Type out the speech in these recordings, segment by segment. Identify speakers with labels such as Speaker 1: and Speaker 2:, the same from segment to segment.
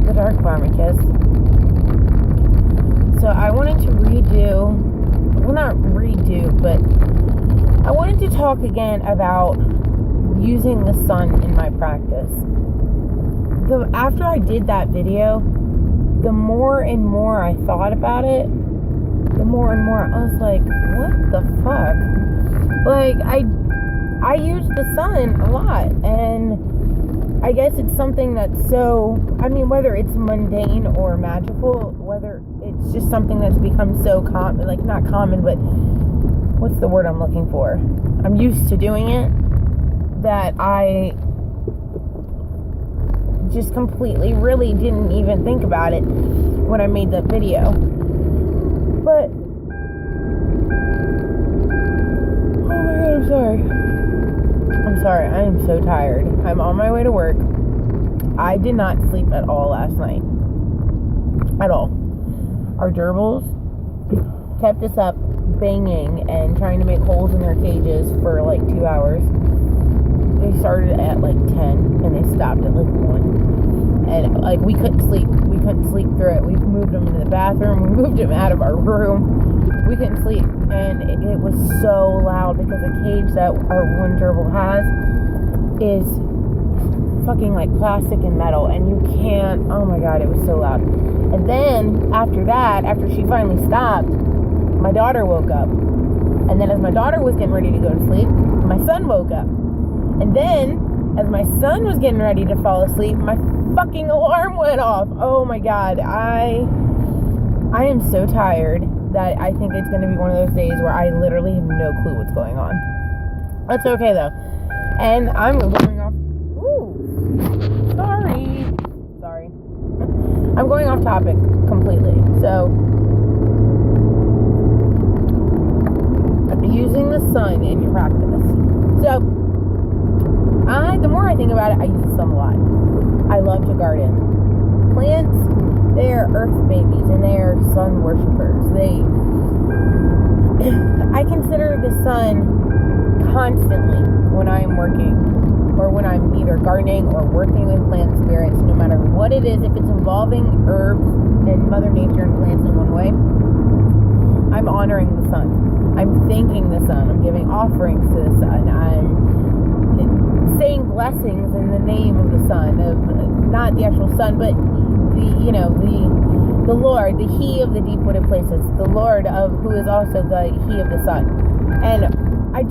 Speaker 1: the dark pharmacist. So I wanted to not redo, but I wanted to talk again about using the sun in my practice. After I did that video, the more and more I thought about it, the more and more I was like, what the fuck? Like, I use the sun a lot, and I guess it's something that's so, whether it's mundane or magical, whether it's just something that's become so common, like not common, but what's the word I'm looking for? I'm used to doing it, that I just completely really didn't even think about it when I made that video. But, oh my god, I'm sorry, I am so tired. I'm on my way to work. I did not sleep at all last night. At all. Our gerbils kept us up banging and trying to make holes in their cages for like 2 hours. They started at like 10 and they stopped at like 1. And like we couldn't sleep. We couldn't sleep through it. We moved them into the bathroom. We moved them out of our room. We couldn't sleep. And it was so loud because the cage that our one gerbil has is fucking like plastic and metal, and you can't, oh my god, it was so loud. And then after that, after she finally stopped, my daughter woke up. And then as my daughter was getting ready to go to sleep, my son woke up. And then as my son was getting ready to fall asleep, my fucking alarm went off. Oh my god, I am so tired that I think it's going to be one of those days where I literally have no clue what's going on. That's okay though. And I'm going off, sorry. I'm going off topic completely. So, using the sun in your practice. So, the more I think about it, I use the sun a lot. I love to garden. Plants, they're earth babies and they're sun worshippers. I consider the sun constantly when I am working, or when I'm either gardening or working with plant spirits, no matter what it is. If it's involving herbs and Mother Nature and plants in one way, I'm honoring the sun. I'm thanking the sun. I'm giving offerings to the sun. I'm saying blessings in the name of the sun, of not the actual sun, but the Lord, the He of the deep-wooded places, the Lord of who is also the He of the sun. And I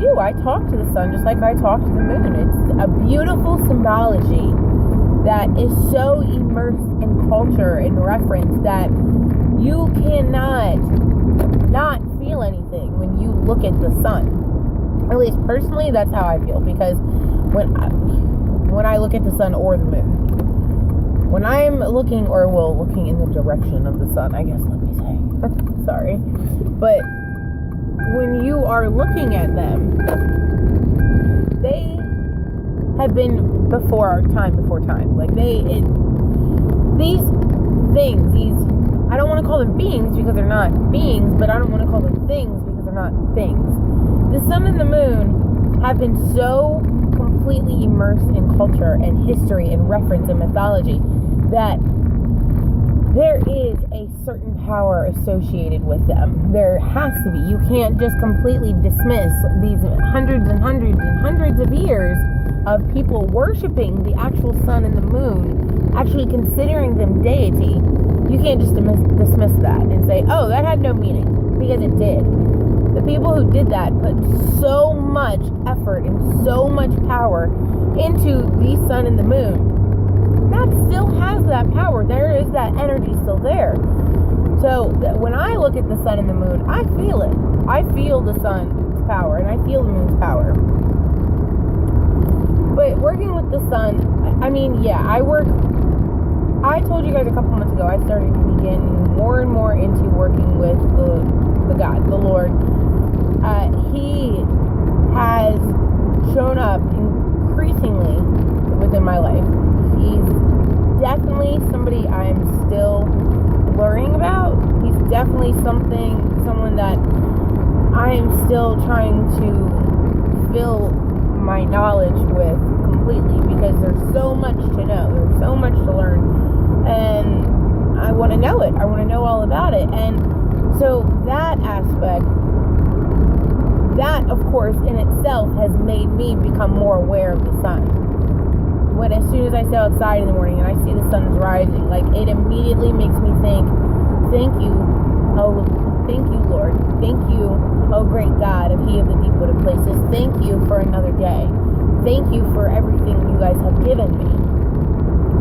Speaker 1: talk to the sun just like I talk to the moon. It's a beautiful symbology that is so immersed in culture and reference that you cannot not feel anything when you look at the sun. At least personally, that's how I feel, because when I look at the sun or the moon, when I'm looking in the direction of the sun, I guess, let me say, sorry, but when you are looking at them, they have been before time. Like these things, I don't want to call them beings because they're not beings, but I don't want to call them things because they're not things. The sun and the moon have been so completely immersed in culture and history and reference and mythology that there is a certain power associated with them. There has to be. You can't just completely dismiss these hundreds and hundreds and hundreds of years of people worshiping the actual sun and the moon, actually considering them deity. You can't just dismiss that and say, oh, that had no meaning, because it did. The people who did that put so much effort and so much power into the sun and the moon. That still has that power. There is that energy still there. So when I look at the sun and the moon, I feel it. I feel the sun's power and I feel the moon's power. But working with the sun, I told you guys a couple months ago, I started to begin more and more into working with the God, the Lord. He has shown up increasingly within my life. He's definitely somebody I'm still learning about. He's definitely someone that I am still trying to fill my knowledge with completely, because there's so much to know, there's so much to learn, and I want to know it. I want to know all about it. And so that aspect, that of course in itself has made me become more aware of the sun. When as soon as I stay outside in the morning and I see the sun rising, like, it immediately makes me think, thank you, oh, thank you, Lord. Thank you, oh great God of He of the deep wooded places. Thank you for another day. Thank you for everything you guys have given me.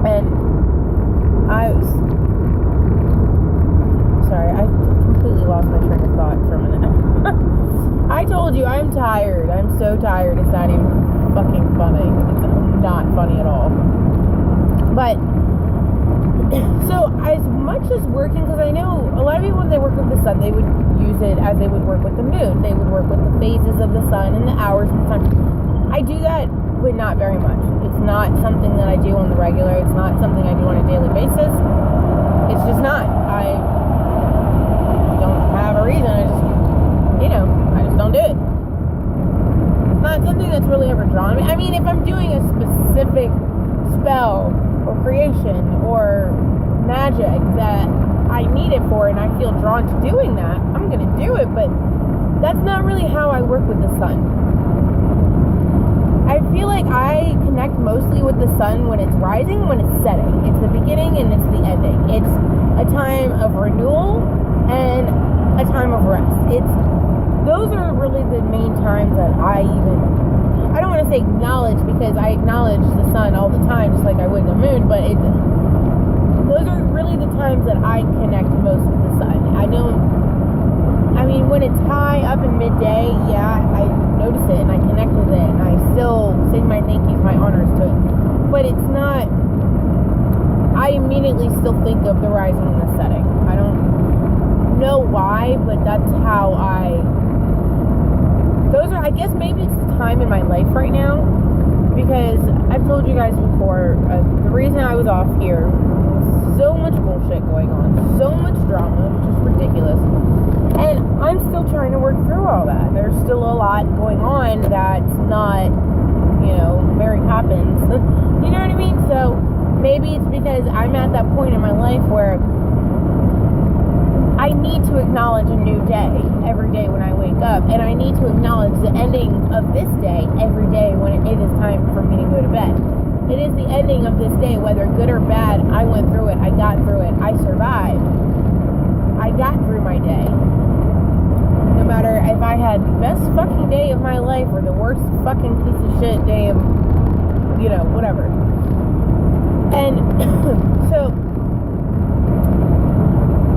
Speaker 1: And sorry, I completely lost my train of thought for a minute. I told you, I'm tired. I'm so tired. It's not even fucking funny. It's not funny at all. But, so as much as working, because I know a lot of people, when they work with the sun, they would use it as they would work with the moon. They would work with the phases of the sun and the hours and the time. I do that, but not very much. It's not something that I do on the regular. It's not something I do on a daily basis. It's just not. I don't have a reason. I just, I just don't do it. It's not something that's really ever drawn me. I mean, if I'm doing a specific spell or creation or magic that I need it for and I feel drawn to doing that, I'm going to do it, but that's not really how I work with the sun. I feel like I connect mostly with the sun when it's rising, when it's setting. It's the beginning and it's the ending. It's a time of renewal and a time of rest. Those are really the main times that I don't want to say acknowledge, because I acknowledge the sun all the time, just like I would the moon, but those are really the times that I connect most with the sun. When it's high up in midday, yeah, I notice it and I connect with it and I still sing my thank yous, my honors to it. But it's not, I immediately still think of the rising and the setting. I don't know why, but that's how I guess maybe it's the time in my life right now, because I've told you guys before, the reason I was off here, so much bullshit going on, so much drama, it was just ridiculous. And I'm still trying to work through all that. There's still a lot going on that's not, Mary Poppins. You know what I mean? So maybe it's because I'm at that point in my life where I need to acknowledge a new day every day when I wake up. And I need to acknowledge the ending of this day every day when it is time for me to go to bed. It is the ending of this day, whether good or bad. I went through it. I got through it. I survived. I got through my day. No matter if I had the best fucking day of my life or the worst fucking piece of shit day of, whatever. And so,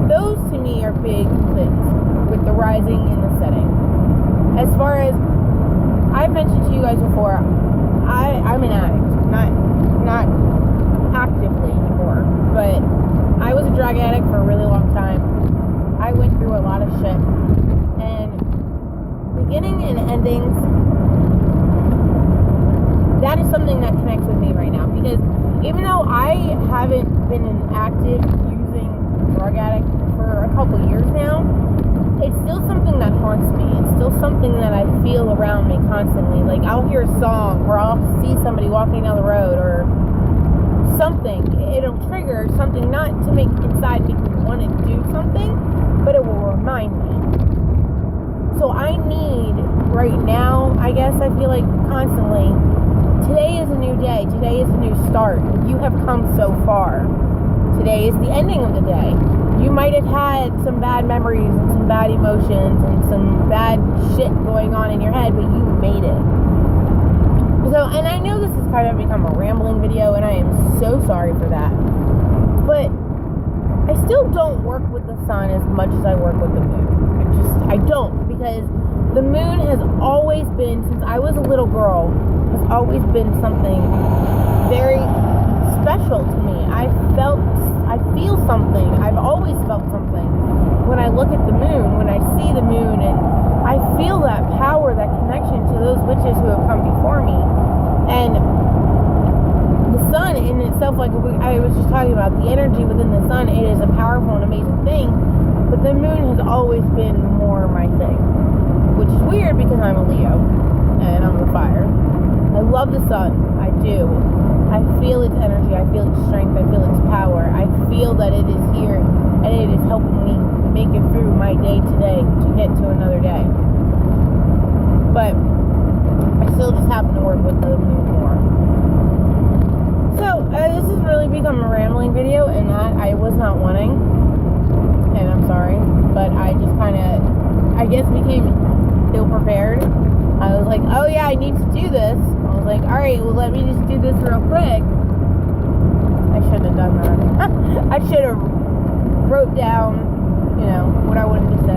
Speaker 1: those to me are big things with the rising and the setting. As far as, I've mentioned to you guys before, I'm an addict. Not actively anymore, but I was a drug addict for a really long time. I went through a lot of shit. And beginning and endings, that is something that connects with me right now. Because even though I haven't been an active using drug addict for a couple years now, it's still something that haunts me. It's still something that I feel around me constantly. Like, I'll hear a song, or I'll see somebody walking down the road, or something. It'll trigger something, not to make inside me want to do something, but it will remind me. So I need, right now, I guess I feel like constantly, today is a new day. Today is a new start. You have come so far. Today is the ending of the day. You might have had some bad memories and some bad emotions and some bad shit going on in your head, but you made it. So, and I know this has kind of become a rambling video, and I am so sorry for that. But I still don't work with the sun as much as I work with the moon. I don't, because the moon has always been, since I was a little girl, has always been something very special to me. I feel something. I've always felt something when I look at the moon, when I see the moon, and I feel that power, that connection to those witches who have come before me. And the sun in itself, like I was just talking about, the energy within the sun, it is a powerful and amazing thing, but the moon has always been more my thing, which is weird because I'm a Leo and I'm a fire. I love the sun. I do. I feel its energy, I feel its strength, I feel its power. I feel that it is here, and it is helping me make it through my day today to get to another day. But I still just happen to work with the moon more. So, this has really become a rambling video, and that I was not wanting, and I'm sorry, but I just kind of, I guess, became ill-prepared. I was like, oh yeah, I need to do this. I was like, alright, well, let me just do this real quick. I shouldn't have done that. I should have wrote down, what I wanted to say.